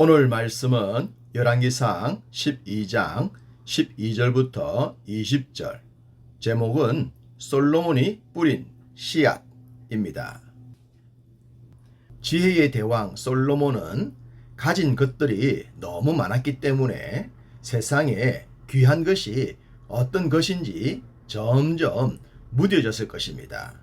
오늘 말씀은 열왕기상 12장 12절부터 20절, 제목은 솔로몬이 뿌린 씨앗입니다. 지혜의 대왕 솔로몬은 가진 것들이 너무 많았기 때문에 세상에 귀한 것이 어떤 것인지 점점 무뎌졌을 것입니다.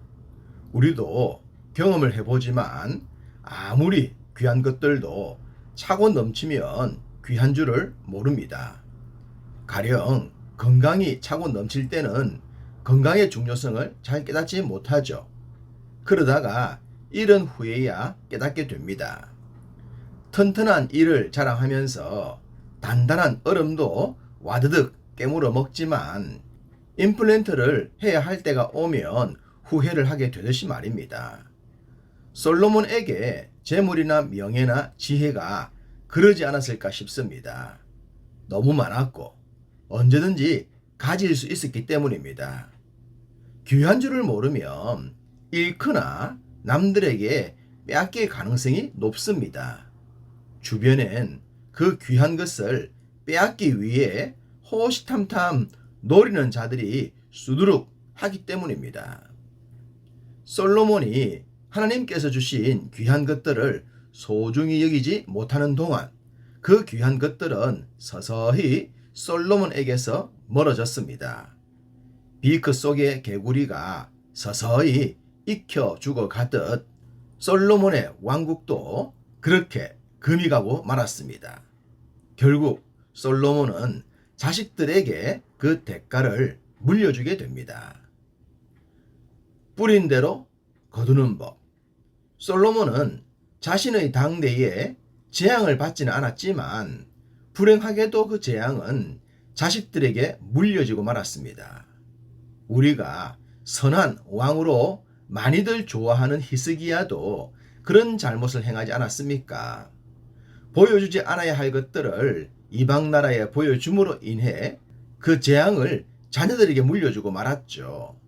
우리도 경험을 해보지만 아무리 귀한 것들도 차고 넘치면 귀한 줄을 모릅니다. 가령 건강이 차고 넘칠 때는 건강의 중요성을 잘 깨닫지 못하죠. 그러다가 잃은 후에야 깨닫게 됩니다. 튼튼한 이를 자랑하면서 단단한 얼음도 와드득 깨물어 먹지만 임플란트를 해야 할 때가 오면 후회를 하게 되듯이 말입니다. 솔로몬에게 재물이나 명예나 지혜가 그러지 않았을까 싶습니다. 너무 많았고 언제든지 가질 수 있었기 때문입니다. 귀한 줄을 모르면 잃거나 남들에게 빼앗길 가능성이 높습니다. 주변엔 그 귀한 것을 빼앗기 위해 호시탐탐 노리는 자들이 수두룩 하기 때문입니다. 솔로몬이 하나님께서 주신 귀한 것들을 소중히 여기지 못하는 동안 그 귀한 것들은 서서히 솔로몬에게서 멀어졌습니다. 비크 속의 개구리가 서서히 익혀 죽어가듯 솔로몬의 왕국도 그렇게 금이 가고 말았습니다. 결국 솔로몬은 자식들에게 그 대가를 물려주게 됩니다. 뿌린 대로 거두는 법. 솔로몬은 자신의 당대에 재앙을 받지는 않았지만 불행하게도 그 재앙은 자식들에게 물려지고 말았습니다. 우리가 선한 왕으로 많이들 좋아하는 히스기야도 그런 잘못을 행하지 않았습니까? 보여주지 않아야 할 것들을 이방 나라에 보여줌으로 인해 그 재앙을 자녀들에게 물려주고 말았죠.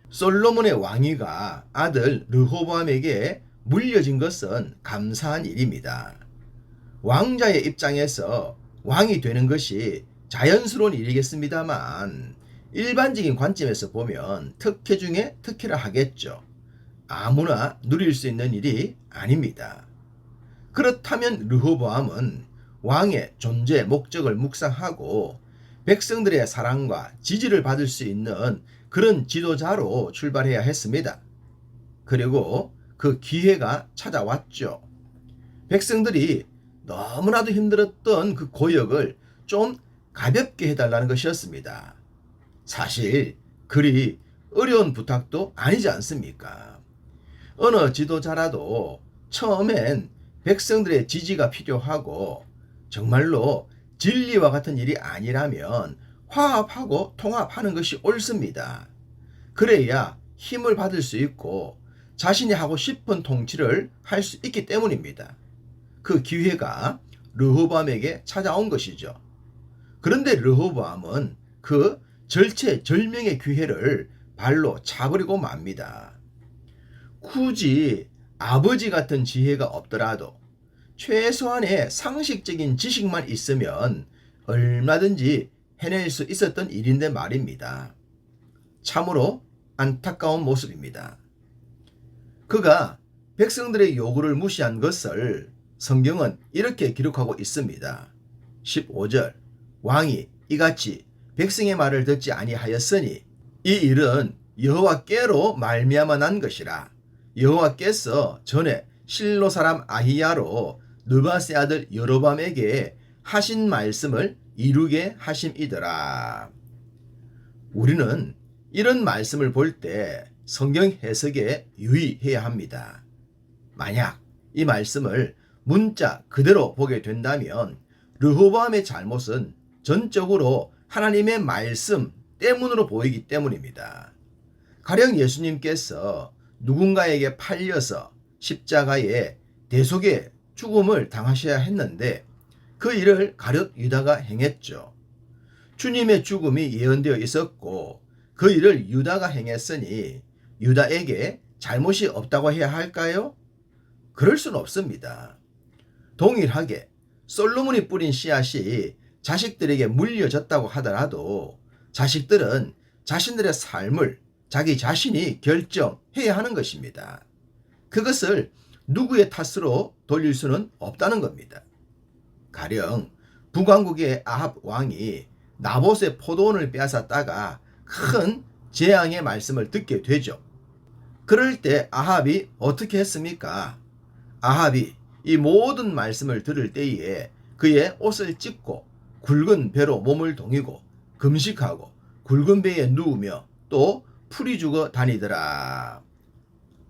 솔로몬의 왕위가 아들 르호보암에게 물려진 것은 감사한 일입니다. 왕자의 입장에서 왕이 되는 것이 자연스러운 일이겠습니다만 일반적인 관점에서 보면 특혜 중에 특혜라 하겠죠. 아무나 누릴 수 있는 일이 아닙니다. 그렇다면 르호보암은 왕의 존재 목적을 묵상하고 백성들의 사랑과 지지를 받을 수 있는 그런 지도자로 출발해야 했습니다. 그리고 그 기회가 찾아왔죠. 백성들이 너무나도 힘들었던 그 고역을 좀 가볍게 해달라는 것이었습니다. 사실 그리 어려운 부탁도 아니지 않습니까? 어느 지도자라도 처음엔 백성들의 지지가 필요하고 정말로 진리와 같은 일이 아니라면 화합하고 통합하는 것이 옳습니다. 그래야 힘을 받을 수 있고 자신이 하고 싶은 통치를 할 수 있기 때문입니다. 그 기회가 르호보암에게 찾아온 것이죠. 그런데 르호보암은 그 절체절명의 기회를 발로 차버리고 맙니다. 굳이 아버지 같은 지혜가 없더라도 최소한의 상식적인 지식만 있으면 얼마든지 해낼 수 있었던 일인데 말입니다. 참으로 안타까운 모습입니다. 그가 백성들의 요구를 무시한 것을 성경은 이렇게 기록하고 있습니다. 15절 왕이 이같이 백성의 말을 듣지 아니하였으니 이 일은 여호와께로 말미암아 난 것이라. 여호와께서 전에 실로 사람 아히야로 느바세 아들 여로밤에게 하신 말씀을 이루게 하심이더라. 우리는 이런 말씀을 볼 때 성경 해석에 유의해야 합니다. 만약 이 말씀을 문자 그대로 보게 된다면 르호보암의 잘못은 전적으로 하나님의 말씀 때문으로 보이기 때문입니다. 가령 예수님께서 누군가에게 팔려서 십자가에 대속의 죽음을 당하셔야 했는데 그 일을 가룟 유다가 행했죠. 주님의 죽음이 예언되어 있었고 그 일을 유다가 행했으니 유다에게 잘못이 없다고 해야 할까요? 그럴 수는 없습니다. 동일하게 솔로몬이 뿌린 씨앗이 자식들에게 물려졌다고 하더라도 자식들은 자신들의 삶을 자기 자신이 결정해야 하는 것입니다. 그것을 누구의 탓으로 돌릴 수는 없다는 겁니다. 가령 북왕국의 아합 왕이 나봇의 포도원을 빼앗았다가 큰 재앙의 말씀을 듣게 되죠. 그럴 때 아합이 어떻게 했습니까? 아합이 이 모든 말씀을 들을 때에 그의 옷을 찢고 굵은 배로 몸을 동이고 금식하고 굵은 배에 누우며 또 풀이 죽어 다니더라.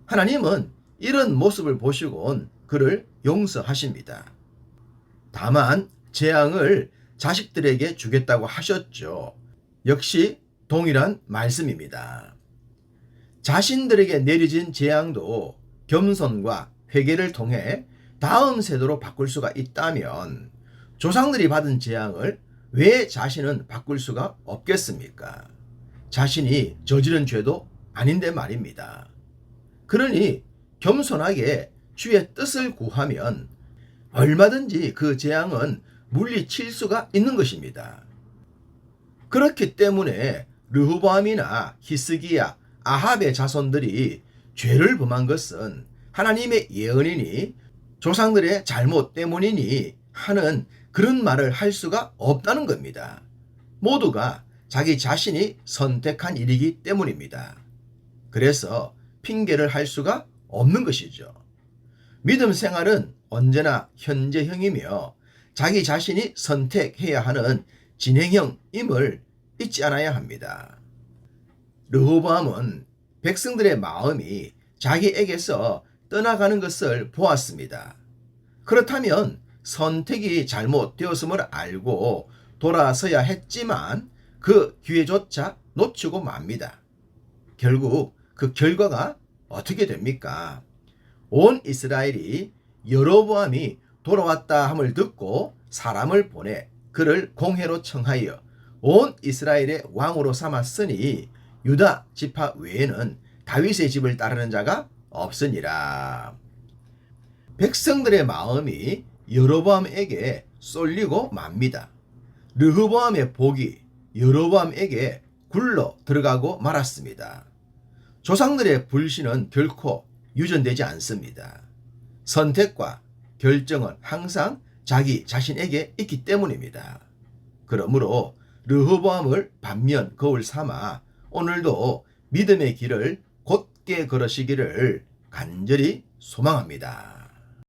하나님은 이런 모습을 보시곤 그를 용서하십니다. 다만 재앙을 자식들에게 주겠다고 하셨죠. 역시 동일한 말씀입니다. 자신들에게 내려진 재앙도 겸손과 회개를 통해 다음 세대로 바꿀 수가 있다면 조상들이 받은 재앙을 왜 자신은 바꿀 수가 없겠습니까? 자신이 저지른 죄도 아닌데 말입니다. 그러니 겸손하게 주의 뜻을 구하면 얼마든지 그 재앙은 물리칠 수가 있는 것입니다. 그렇기 때문에 르호보암이나 히스기야, 아합의 자손들이 죄를 범한 것은 하나님의 예언이니 조상들의 잘못 때문이니 하는 그런 말을 할 수가 없다는 겁니다. 모두가 자기 자신이 선택한 일이기 때문입니다. 그래서 핑계를 할 수가 없는 것이죠. 믿음 생활은 언제나 현재형이며 자기 자신이 선택해야 하는 진행형임을 잊지 않아야 합니다. 르호보암은 백성들의 마음이 자기에게서 떠나가는 것을 보았습니다. 그렇다면 선택이 잘못되었음을 알고 돌아서야 했지만 그 기회조차 놓치고 맙니다. 결국 그 결과가 어떻게 됩니까? 온 이스라엘이 여로보암이 돌아왔다 함을 듣고 사람을 보내 그를 공회로 청하여 온 이스라엘의 왕으로 삼았으니 유다 지파 외에는 다윗의 집을 따르는 자가 없으니라. 백성들의 마음이 여로보암에게 쏠리고 맙니다. 르호보암의 복이 여로보암에게 굴러 들어가고 말았습니다. 조상들의 불신은 결코 유전되지 않습니다. 선택과 결정은 항상 자기 자신에게 있기 때문입니다. 그러므로 르호보암을 반면 거울 삼아 오늘도 믿음의 길을 곧게 걸으시기를 간절히 소망합니다.